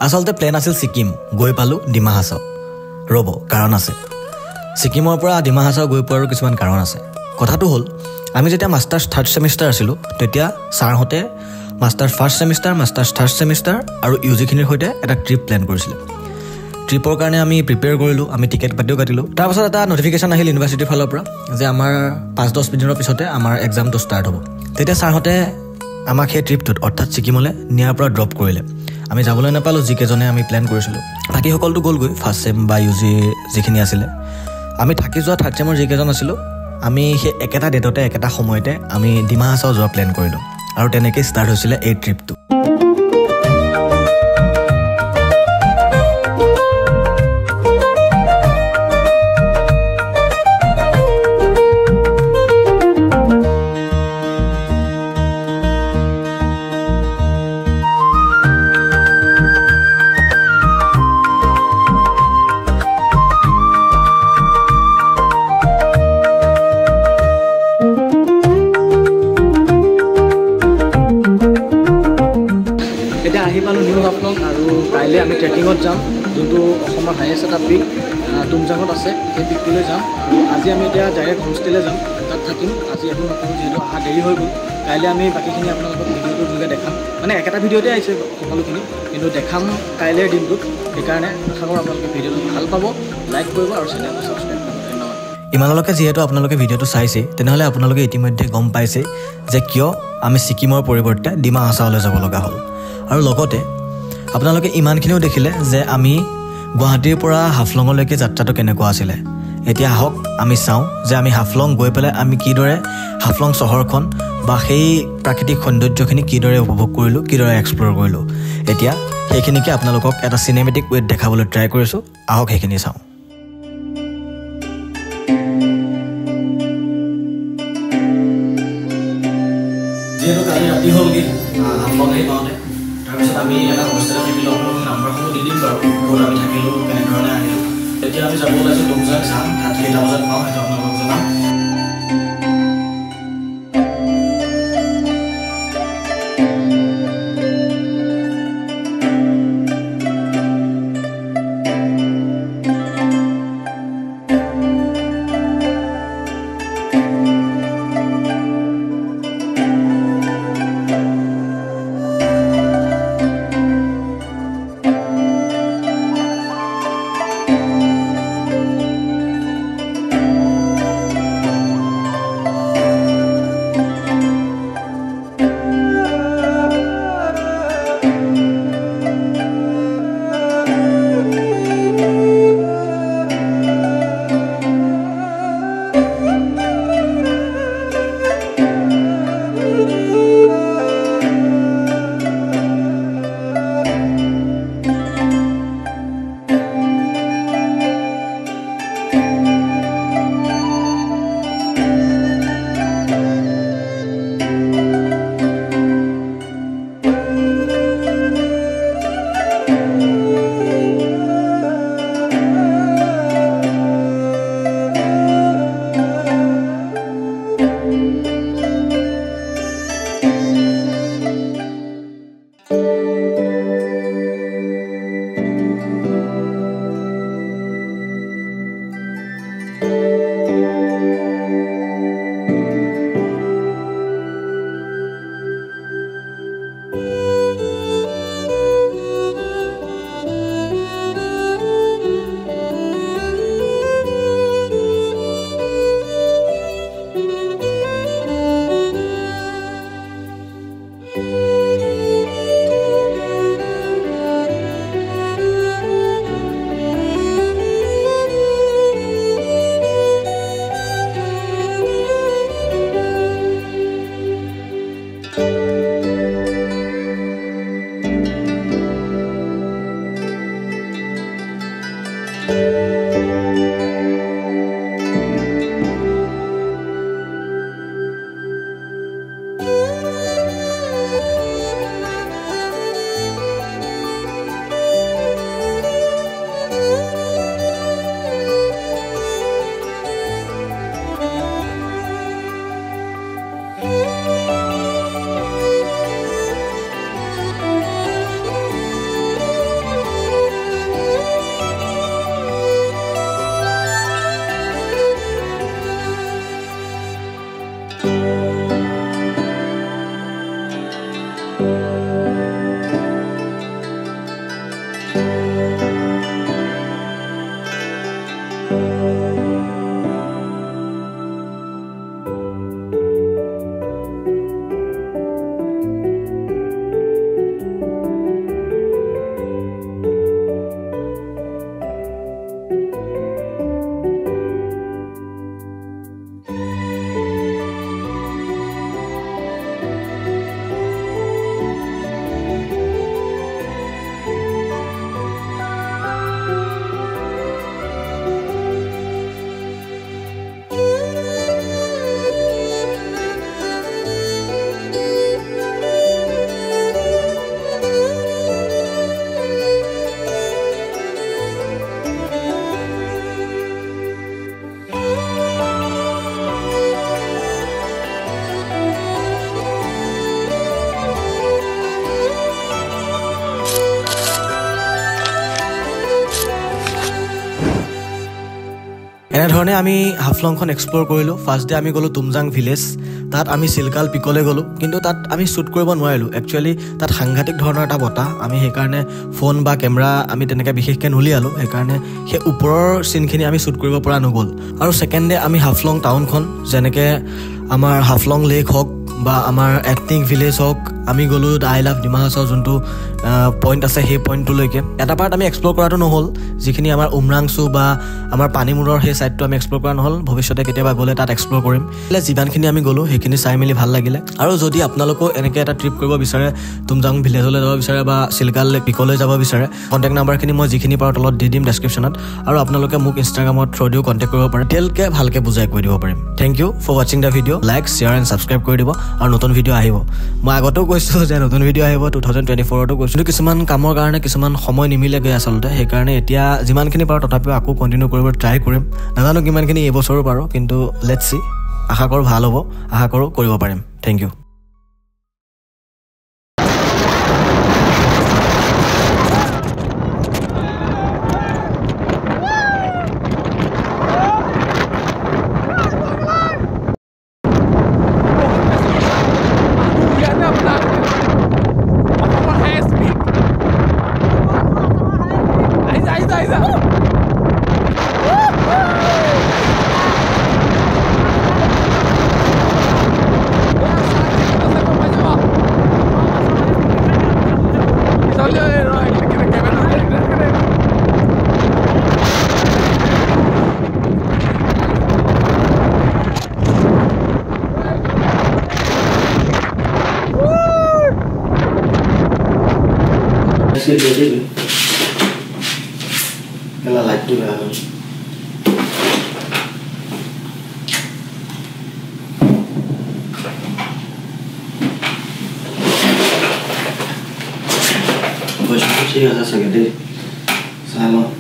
আচলতে প্লেন আছিল ছিকিম, গৈ পালোঁ ডিমা হাছাও। ৰ'ব, কাৰণ আছে। ছিকিমৰ পৰা ডিমা হাছাও গৈ পোৱাৰো কিছুমান কাৰণ আছে। কথাটো হ'ল, আমি যেতিয়া মাষ্টাৰ্ছ থাৰ্ড ছেমিষ্টাৰ আছিলোঁ, তেতিয়া ছাৰহঁতে masters first semester, masters third semester আৰু ইউ জিখিনিৰ সৈতে এটা ট্ৰিপ প্লেন কৰিছিলে। ট্ৰিপৰ কাৰণে আমি প্ৰিপেয়াৰ কৰিলোঁ, আমি টিকেট পাতিও কাটিলোঁ। তাৰপাছত এটা নটিফিকেশ্যন আহিল ইউনিভাৰ্চিটিৰ ফালৰ পৰা যে আমাৰ 5-10 দিনৰ পিছতে আমাৰ এক্সামটো ষ্টাৰ্ট হ'ব। তেতিয়া ছাৰহঁতে আমাক সেই ট্ৰিপটোত অৰ্থাৎ ছিকিমলৈ নিয়াৰ পৰা ড্ৰপ কৰিলে। আমি যাবলৈ নাপালোঁ যিকেইজনে আমি প্লেন কৰিছিলোঁ। বাকীসকলটো গ'লগৈ ফাৰ্ষ্ট ছেম বা ইউ জি যিখিনি আছিলে। আমি থাকি যোৱা থাৰ্ড ছেমৰ যিকেইজন আছিলোঁ, আমি সেই একেটা ডেটতে একেটা সময়তে আমি ডিমা হাছাও যোৱা প্লেন কৰিলোঁ আৰু তেনেকৈ ষ্টাৰ্ট হৈছিলে এই ট্ৰিপটো। এতিয়া আহি পালোঁ নিউ হাফলং আৰু কাইলৈ আমি ট্ৰেকিঙত যাম, যোনটো অসমৰ হায়েষ্ট এটা পিক তুমজাঙত আছে। সেই পিকটোলৈ যাম আৰু আজি আমি এতিয়া ডাইৰেক্ট হোমষ্টেলৈ যাম, তাত থাকিম। আজি একো নকৰোঁ যিহেতু অহা দেৰি হৈ গ'ল। কাইলৈ আমি বাকীখিনি আপোনালোকক ভিডিঅ'টোৰ যোগে দেখাম, মানে একেটা ভিডিঅ'তে আহিছে সকলোখিনি, কিন্তু দেখাম কাইলৈৰ দিনটোত। সেইকাৰণে আশা কৰোঁ আপোনালোকে ভিডিঅ'টো ভাল পাব, লাইক কৰিব আৰু চেনেলটো ছাবস্ক্ৰাইব কৰিব। ধন্যবাদ। ইমানলৈকে যিহেতু আপোনালোকে ভিডিঅ'টো চাইছে, তেনেহ'লে আপোনালোকে ইতিমধ্যে গম পাইছে যে কিয় আমি ছিকিমৰ পৰিৱৰ্তে ডিমা হাছাওলৈ যাব লগা হ'ল। আৰু লগতে আপোনালোকে ইমানখিনিও দেখিলে যে আমি গুৱাহাটীৰ পৰা হাফলঙলৈকে যাত্ৰাটো কেনেকুৱা আছিলে। এতিয়া আহক আমি চাওঁ যে আমি হাফলং গৈ পেলাই আমি কিদৰে হাফলং চহৰখন বা সেই প্ৰাকৃতিক সৌন্দৰ্যখিনি কিদৰে উপভোগ কৰিলোঁ, কিদৰে এক্সপ্ল'ৰ কৰিলোঁ। এতিয়া সেইখিনিকে আপোনালোকক এটা চিনেমেটিক ৱেত দেখাবলৈ ট্ৰাই কৰিছোঁ। আহক সেইখিনি চাওঁ। যিহেতু কালি ৰাতি হ'লগৈ হাফলং আহি পাওঁতে, তাৰপিছত আমি এটা হোষ্টেলত থাকিলোঁ। আপোনালোক নাম্বাৰসমূহ দি দিম বাৰু, ক'ত আমি থাকিলোঁ, কেনেধৰণে আহিলোঁ। এতিয়া আমি যাব ওলাইছোঁ তুমজাং যাম, তাত কেইটা বজাত পাওঁ সেইটো আপোনালোকক জনাম। এনেধৰণে আমি হাফলংখন এক্সপ্ল'ৰ কৰিলোঁ। ফাৰ্ষ্ট ডে আমি গ'লোঁ তুমজাং ভিলেজ, তাত আমি চিলকাল পিকলৈ গ'লোঁ, কিন্তু তাত আমি শ্বুট কৰিব নোৱাৰিলোঁ। একচুৱেলি তাত সাংঘাতিক ধৰণৰ এটা বতাহ, আমি সেইকাৰণে ফোন বা কেমেৰা আমি তেনেকৈ বিশেষকৈ নুলিয়ালোঁ, সেইকাৰণে সেই ওপৰৰ চিনখিনি আমি শ্বুট কৰিব পৰা নগ'ল। আৰু ছেকেণ্ড ডে আমি হাফলং টাউনখন, যেনেকৈ আমাৰ হাফলং লেক হওক বা আমাৰ এক্টিং ভিলেজ হওক, আমি গ'লোঁ আই লাভ ডিমা হাছাওৰ যোনটো পইণ্ট আছে সেই পইণ্টটোলৈকে। এটা পাৰ্ট আমি এক্সপ্ল'ৰ কৰাটো নহ'ল, যিখিনি আমাৰ উমৰাংচু বা আমাৰ পানীমূৰৰ সেই ছাইডটো আমি এক্সপ্ল'ৰ কৰা নহ'ল। ভৱিষ্যতে কেতিয়াবা গ'লে তাত এক্সপ্ল'ৰ কৰিম। যিমানখিনি আমি গ'লোঁ সেইখিনি চাই মেলি ভাল লাগিলে। আৰু যদি আপোনালোকেও এনেকৈ এটা ট্ৰিপ কৰিব বিচাৰে, তুমজাং ভিলেজলৈ যাব বিচাৰে বা চিলকাল পিকলৈ যাব বিচাৰে, কণ্টেক্ট নাম্বাৰখিনি মই যিখিনি পাৰোঁ তলত দি দিম ডেছক্ৰিপশ্যনত। আৰু আপোনালোকে মোক ইনষ্টাগ্ৰামত থ্ৰুদিও কণ্টেক্ট কৰিব পাৰে, ডিটেইলকৈ ভালকৈ বুজাই কৈ দিব পাৰিম। থেংক ইউ ফৰ ৱাচিং the video'. Like, share and subscribe কৰি দিব। আৰু নতুন ভিডিঅ' আহিব, মই আগতেও কৈছোঁ যে নতুন ভিডিঅ' আহিব, 2024তো কৈছোঁ, কিন্তু কিছুমান কামৰ কাৰণে কিছুমান সময় নিমিলেগৈ আচলতে। সেইকাৰণে এতিয়া যিমানখিনি পাৰোঁ তথাপিও আকৌ কণ্টিনিউ কৰিব ট্ৰাই কৰিম। নাজানো কিমানখিনি এইবছৰো পাৰোঁ, কিন্তু লেটছ চি। আশা কৰোঁ ভাল হ'ব, আশা কৰোঁ কৰিব পাৰিম। Thank you. লাইটটো বেয়া হ'ল। ঠিক আছে চাগে দেই, চাই লওঁ।